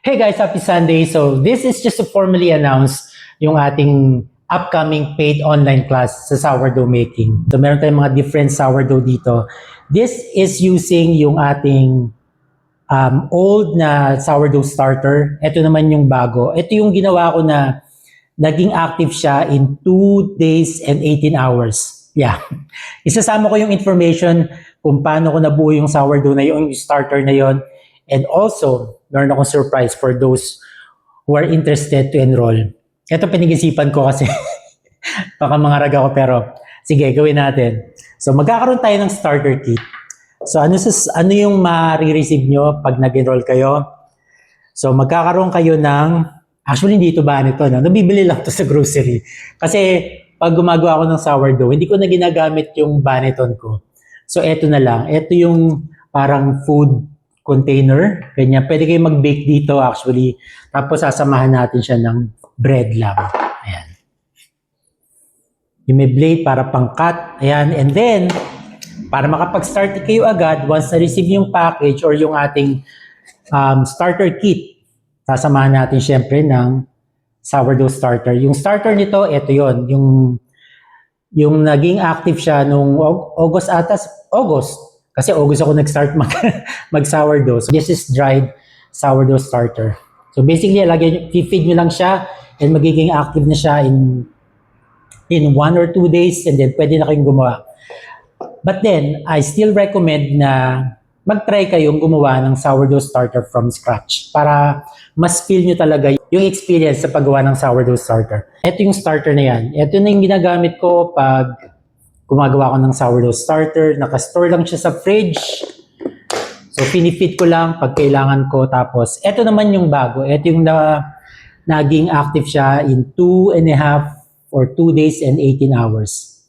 Hey guys, happy Sunday. So this is just to formally announce yung ating upcoming paid online class sa sourdough making. So meron tayong mga different sourdough dito. This is using yung ating old na sourdough starter. Ito naman yung bago. Ito yung ginawa ko na naging active siya in 2 days and 18 hours. Yeah. Isasama ko yung information kung paano ko nabuo yung sourdough na yung starter na yon. And also, meron akong surprise for those who are interested to enroll. Ito pinag-isipan ko kasi baka mga raga ko, pero sige, gawin natin. So magkakaroon tayo ng starter kit. So ano yung ma-receive nyo pag nag-enroll kayo? So magkakaroon kayo ng, actually hindi ito ba nito, no? Nabibili lang to sa grocery. Kasi pag gumagawa ako ng sourdough, hindi ko na ginagamit yung Banneton ko. So eto na lang. Ito yung parang food container. Ganyan. Pwede kayo mag-bake dito actually. Tapos sasamahan natin siya ng bread lang. Ayan. Yung may blade para pang-cut. Ayan. And then, para makapag-start kayo agad, once na-receive yung package or yung ating starter kit, sasamahan natin syempre ng sourdough starter. Yung starter nito, ito yon, yung naging active siya nung August. Kasi August ako nag-start mag-sourdough. So this is dried sourdough starter. So basically, feed nyo lang siya and magiging active na siya in 1 or 2 days and then pwede na kayong gumawa. But then, I still recommend na mag-try kayong gumawa ng sourdough starter from scratch para mas feel nyo talaga yung experience sa paggawa ng sourdough starter. Ito yung starter na yan. Ito na yung ginagamit ko pag gumagawa ko ng sourdough starter. Naka-store lang siya sa fridge. So, pinifit ko lang pag kailangan ko. Tapos, ito naman yung bago. Ito yung naging active siya in 2.5 or 2 days and 18 hours.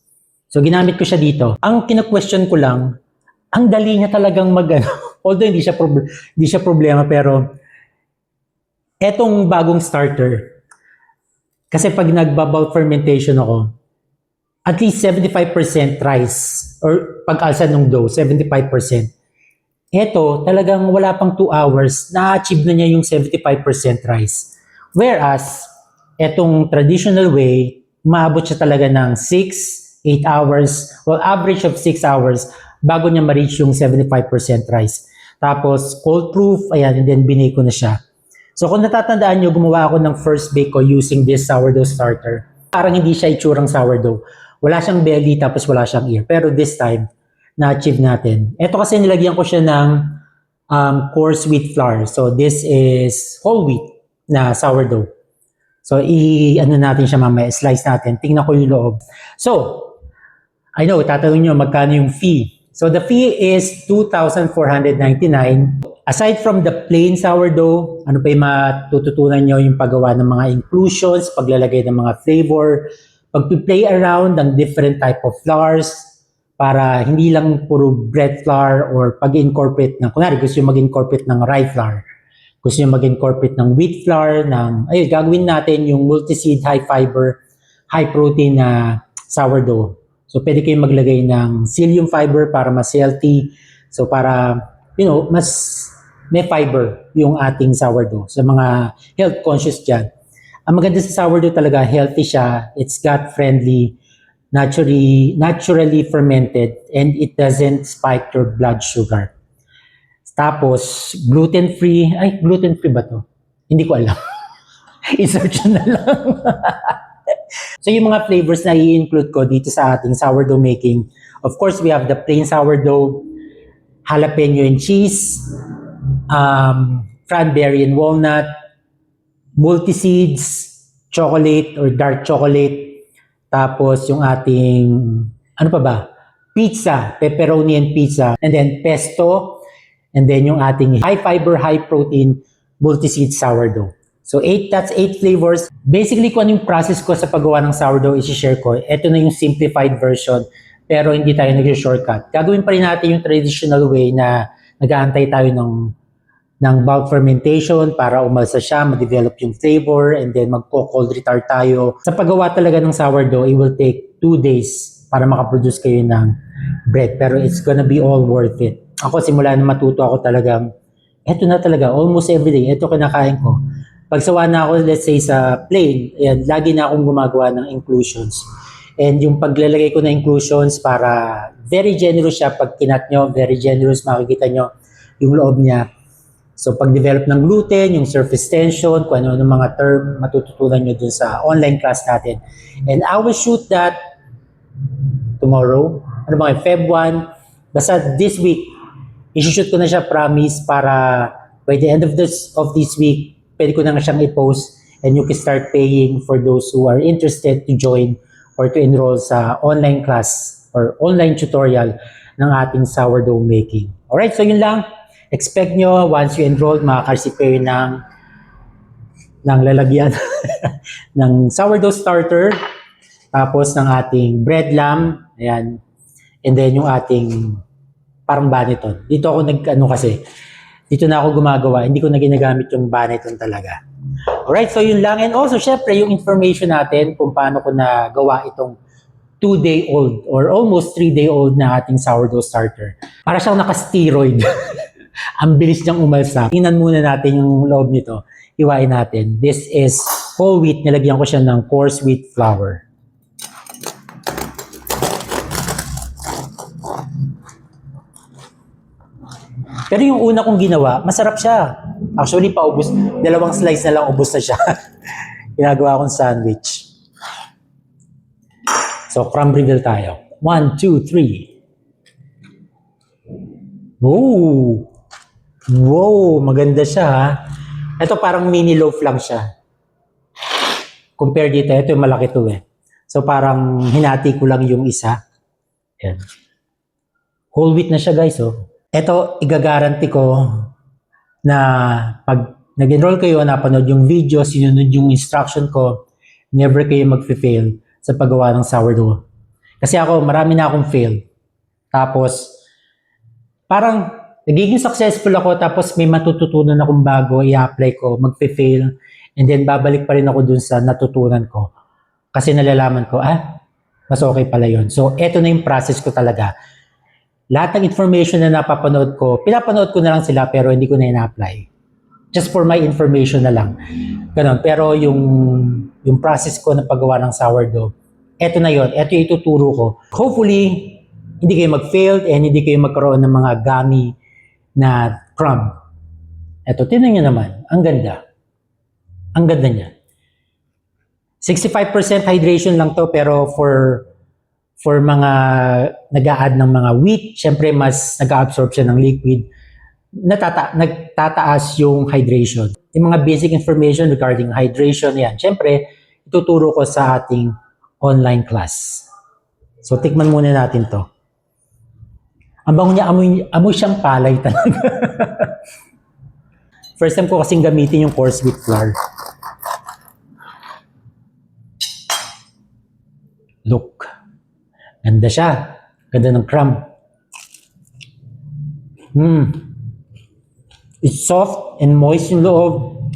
So, ginamit ko siya dito. Ang kina-question ko lang, ang dali niya talagang although hindi siya problema, pero etong bagong starter, kasi pag nagbabout fermentation ako, at least 75% rice or pag-alsa ng dough, 75%. Ito, talagang wala pang 2 hours, na-achieve na niya yung 75% rice. Whereas, etong traditional way, maabot siya talaga ng 6, 8 hours, well, average of 6 hours, bago niya ma-reach yung 75% rice. Tapos, cold proof, ayan, and then binake ko na siya. So, kung natatandaan nyo, gumawa ako ng first bake ko using this sourdough starter. Parang hindi siya itsurang sourdough. Wala siyang belly, tapos wala siyang ear. Pero this time, na-achieve natin. Ito kasi nilagyan ko siya ng coarse wheat flour. So, this is whole wheat na sourdough. So, ano natin siya mamaya, slice natin. Tingnan ko yung loob. So, I know, tatanungin nyo, magkano yung fee? So, the fee is $2,499. Aside from the plain sourdough, ano pa yung matututunan nyo, yung paggawa ng mga inclusions, paglalagay ng mga flavor, pag-play around ng different type of flours para hindi lang puro bread flour or pag-incorporate ng, kunwari gusto nyo mag-incorporate ng rye flour, gusto nyo mag-incorporate ng wheat flour, gagawin natin yung multi-seed, high fiber, high protein na sourdough. So pwede kayong maglagay ng psyllium fiber para mas healthy. So para, mas may fiber yung ating sourdough. Sa mga health conscious dyan. Ang maganda sa sourdough talaga, healthy siya, it's gut-friendly, naturally fermented, and it doesn't spike your blood sugar. Tapos, gluten-free ba to? Hindi ko alam. I-search na lang. So, yung mga flavors na i-include ko dito sa ating sourdough making, of course, we have the plain sourdough, jalapeno and cheese, cranberry and walnut, multi-seeds, chocolate or dark chocolate, tapos yung ating, pizza, pepperoni and pizza, and then pesto, and then yung ating high fiber, high protein, multi-seed sourdough. So that's 8 flavors. Basically, kung ano yung process ko sa paggawa ng sourdough, isi-share ko. Ito na yung simplified version, pero hindi tayo nag-shortcut. Gagawin pa rin natin yung traditional way na nag-aantay tayo ng bulk fermentation para umalsa siya, ma-develop yung flavor, and then magko-cold retard tayo. Sa paggawa talaga ng sourdough, it will take 2 days para makaproduce kayo ng bread. Pero it's gonna be all worth it. Ako, simula na matuto ako talagang eto na talaga, almost everyday, eto kinakain ko. Pag sawa na ako, let's say sa plane, ayan, lagi na akong gumagawa ng inclusions. And yung paglalagay ko na inclusions para very generous siya, pag kinat nyo, very generous, makikita nyo yung loob niya. So pag-develop ng gluten, yung surface tension, kung ano mga term matututunan nyo dun sa online class natin. And I will shoot that tomorrow. Ano ba ngayon? Feb 1. Basta this week, isushoot ko na siya, promise, para by the end of this week, pwede ko na nga siyang i-post and you can start paying for those who are interested to join or to enroll sa online class or online tutorial ng ating sourdough making. Alright, so yun lang. Expect nyo, once you enroll, makaka-receive kayo ng lalagyan ng sourdough starter, tapos ng ating bread lamb, ayan, and then yung ating parang baniton. Dito ako dito na ako gumagawa, hindi ko na ginagamit yung baniton talaga. Alright, so yun lang. And also, syempre, yung information natin kung paano ko nagawa itong 2-day-old or almost 3-day-old na ating sourdough starter. Para siyang naka-steroid. Ang bilis niyang umalsa. Tingnan muna natin yung loob nito. Hiwain natin. This is whole wheat. Nilagyan ko siya ng coarse wheat flour. Pero yung una kong ginawa, masarap siya. Actually, paubos. 2 slice na lang, ubos na siya. Ginagawa akong sandwich. So, crumb reveal tayo. 1, 2, 3. Whoa! Wow! Maganda siya, ha? Ito parang mini loaf lang siya. Compare dito, ito yung malaki to eh. So, parang hinati ko lang yung isa. Yan. Whole wheat na siya, guys, oh. Ito, igagaranti ko na pag nag-enroll kayo, napanood yung video, sinunod yung instruction ko, never kayo mag-fail sa paggawa ng sourdough. Kasi ako, marami na akong fail. Tapos, parang nagiging successful ako, tapos may matututunan akong bago, i-apply ko, mag-fail, and then babalik pa rin ako dun sa natutunan ko. Kasi nalalaman ko, mas okay pala yun. So, eto na yung process ko talaga. Lahat ng information na napapanood ko, pinapanood ko na lang sila pero hindi ko na ina-apply. Just for my information na lang. Ganun. Pero yung process ko na paggawa ng sourdough, eto na yun. Eto yung ituturo ko. Hopefully, hindi kayo mag-fail and hindi kayo magkaroon ng mga gummy na crumb. Eto, tinan nyo naman. Ang ganda. Ang ganda niya. 65% hydration lang to pero for mga nag-a-add ng mga wheat, syempre mas nag-a-absorb siya ng liquid, nagtataas yung hydration. Yung mga basic information regarding hydration, yan, syempre, ituturo ko sa ating online class. So, tikman muna natin to. Ang bango niya, amoy siyang palay talaga. First time ko kasing gamitin yung coarse wheat flour. Look. Ganda siya. Ganda ng crumb. It's soft and moist yung loob.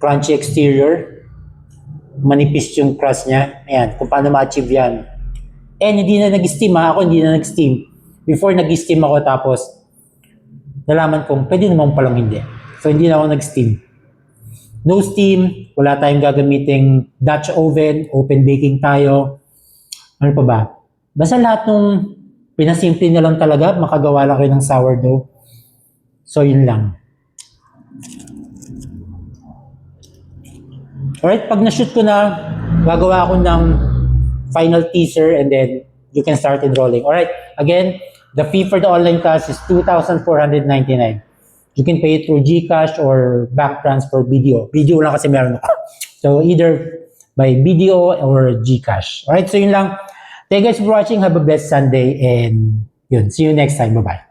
Crunchy exterior. Manipis yung crust niya. Ayan, kung paano ma-achieve yan. And hindi na nag-steam ha. Ako hindi na nag-steam. Before nag-steam ako tapos nalaman kong pwede naman palang hindi. So hindi na ako nag-steam. No steam. Wala tayong gagamiting Dutch oven. Open baking tayo. Ano pa ba? Basta lahat nung pinasimple na lang talaga, makagawa lang kayo ng sourdough. So, yun lang. Alright, pag na-shoot ko na, gagawa ako ng final teaser and then you can start enrolling. Alright, again, the fee for the online class is $2,499. You can pay it through GCash or bank transfer video. Video lang kasi meron ako. So, either by video or GCash. Alright, so yun lang. Thank you guys for watching. Have a blessed Sunday and yun. See you next time. Bye-bye.